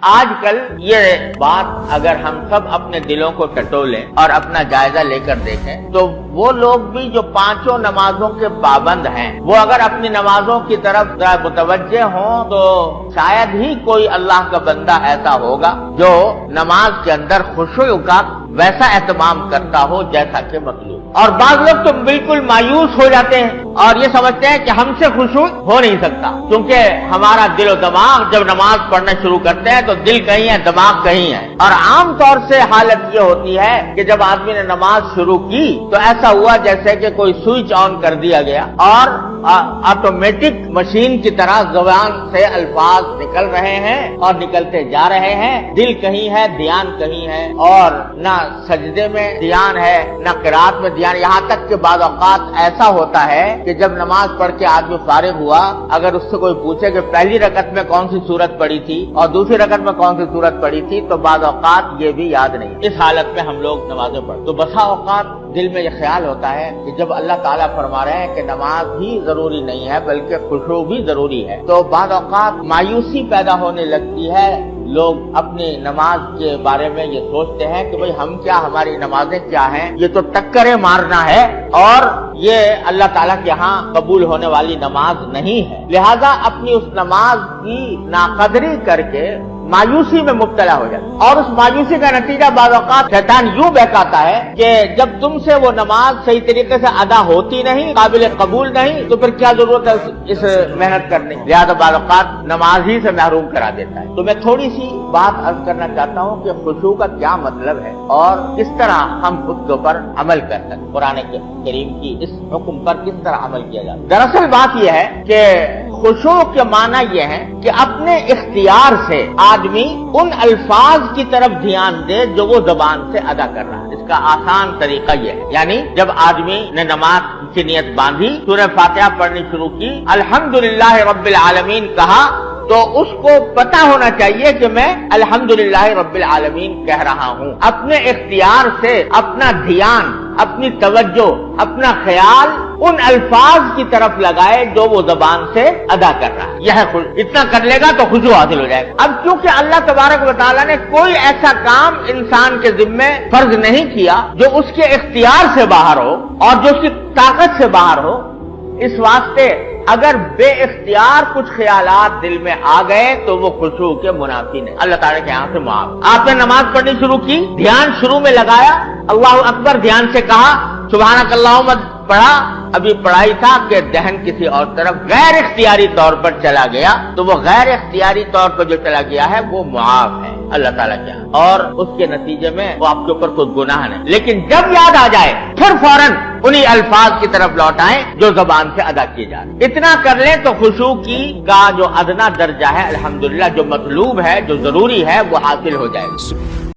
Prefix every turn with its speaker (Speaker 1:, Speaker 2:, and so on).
Speaker 1: آج کل یہ بات اگر ہم سب اپنے دلوں کو ٹٹولیں اور اپنا جائزہ لے کر دیکھیں تو وہ لوگ بھی جو پانچوں نمازوں کے پابند ہیں وہ اگر اپنی نمازوں کی طرف متوجہ ہوں تو شاید ہی کوئی اللہ کا بندہ ایسا ہوگا جو نماز کے اندر خشوع کا ویسا اہتمام کرتا ہو جیسا کہ مطلوب۔ اور بعض لوگ تو بالکل مایوس ہو جاتے ہیں اور یہ سمجھتے ہیں کہ ہم سے خشوع ہو نہیں سکتا، کیونکہ ہمارا دل و دماغ جب نماز پڑھنا شروع کرتے ہیں تو دل کہیں ہے دماغ کہیں ہے۔ اور عام طور سے حالت یہ ہوتی ہے کہ جب آدمی نے نماز شروع کی تو ایسا ہوا جیسے کہ کوئی سوئچ آن کر دیا گیا اور آٹومیٹک مشین کی طرح زبان سے الفاظ نکل رہے ہیں اور نکلتے جا رہے ہیں، دل کہیں ہے دھیان کہیں ہے، اور نہ سجدے میں دھیان ہے نہ قرات میں دھیان۔ یہاں تک کہ بعض اوقات ایسا ہوتا ہے کہ جب نماز پڑھ کے آدمی فارغ ہوا، اگر اس سے کوئی پوچھے کہ پہلی رکعت میں کون سی سورت پڑھی تھی اور دوسری رکعت میں کون سی سورت پڑھی تھی تو بعض اوقات یہ بھی یاد نہیں۔ اس حالت میں ہم لوگ نمازیں پڑھتے تو بسا اوقات دل میں یہ خیال ہوتا ہے کہ جب اللہ تعالیٰ فرما رہے ہیں کہ نماز ہی ضروری نہیں ہے بلکہ خشوع بھی ضروری ہے، تو بعض اوقات مایوسی پیدا ہونے لگتی ہے۔ لوگ اپنی نماز کے بارے میں یہ سوچتے ہیں کہ بھئی ہم کیا، ہماری نمازیں کیا ہیں، یہ تو ٹکریں مارنا ہے اور یہ اللہ تعالیٰ کے ہاں قبول ہونے والی نماز نہیں ہے۔ لہذا اپنی اس نماز کی ناقدری کر کے مایوسی میں مبتلا ہو جاتا ہے، اور اس مایوسی کا نتیجہ بعض اوقات شیطان یوں بہکاتا ہے کہ جب تم سے وہ نماز صحیح طریقے سے ادا ہوتی نہیں، قابل قبول نہیں، تو پھر کیا ضرورت ہے اس محنت کرنے، لہذا بعض اوقات نماز ہی سے محروم کرا دیتا ہے۔ تو میں تھوڑی سی بات عرض کرنا چاہتا ہوں کہ خشوع کا کیا مطلب ہے اور کس طرح ہم اس کے اوپر عمل کر سکتے ہیں، قرآن کریم کی اس حکم پر کس طرح عمل کیا جاتا ہے۔ دراصل بات یہ ہے کہ خشوع کے معنی یہ ہے کہ اپنے اختیار سے آدمی ان الفاظ کی طرف دھیان دے جو وہ زبان سے ادا کر رہا ہے۔ اس کا آسان طریقہ یہ ہے، یعنی جب آدمی نے نماز کی نیت باندھی، سورہ فاتحہ پڑھنی شروع کی، الحمدللہ رب العالمین کہا، تو اس کو پتا ہونا چاہیے کہ میں الحمدللہ رب العالمین کہہ رہا ہوں۔ اپنے اختیار سے اپنا دھیان، اپنی توجہ، اپنا خیال ان الفاظ کی طرف لگائے جو وہ زبان سے ادا کر رہا ہے، یہ اتنا کر لے گا تو خشوع حاصل ہو جائے گا۔ اب چونکہ اللہ تبارک و تعالیٰ نے کوئی ایسا کام انسان کے ذمے فرض نہیں کیا جو اس کے اختیار سے باہر ہو اور جو اس کی طاقت سے باہر ہو، اس واسطے اگر بے اختیار کچھ خیالات دل میں آ گئے تو وہ خشوع کے منافی نہیں، اللہ تعالیٰ کے یہاں سے معاف۔ آپ نے نماز پڑھنی شروع کی، دھیان شروع میں لگایا، اللہ اکبر دھیان سے کہا، سبحانک اللہم پڑھا، ابھی پڑھائی تھا کہ ذہن کسی اور طرف غیر اختیاری طور پر چلا گیا، تو وہ غیر اختیاری طور پر جو چلا گیا ہے وہ معاف ہے اللہ تعالیٰ کیا، اور اس کے نتیجے میں وہ آپ کے اوپر کوئی گناہ نہیں۔ لیکن جب یاد آ جائے پھر فوراً انہی الفاظ کی طرف لوٹائیں جو زبان سے ادا کیے جا رہے۔ اتنا کر لیں تو خشوع کی کا جو ادنا درجہ ہے الحمدللہ جو مطلوب ہے جو ضروری ہے وہ حاصل ہو جائے گا۔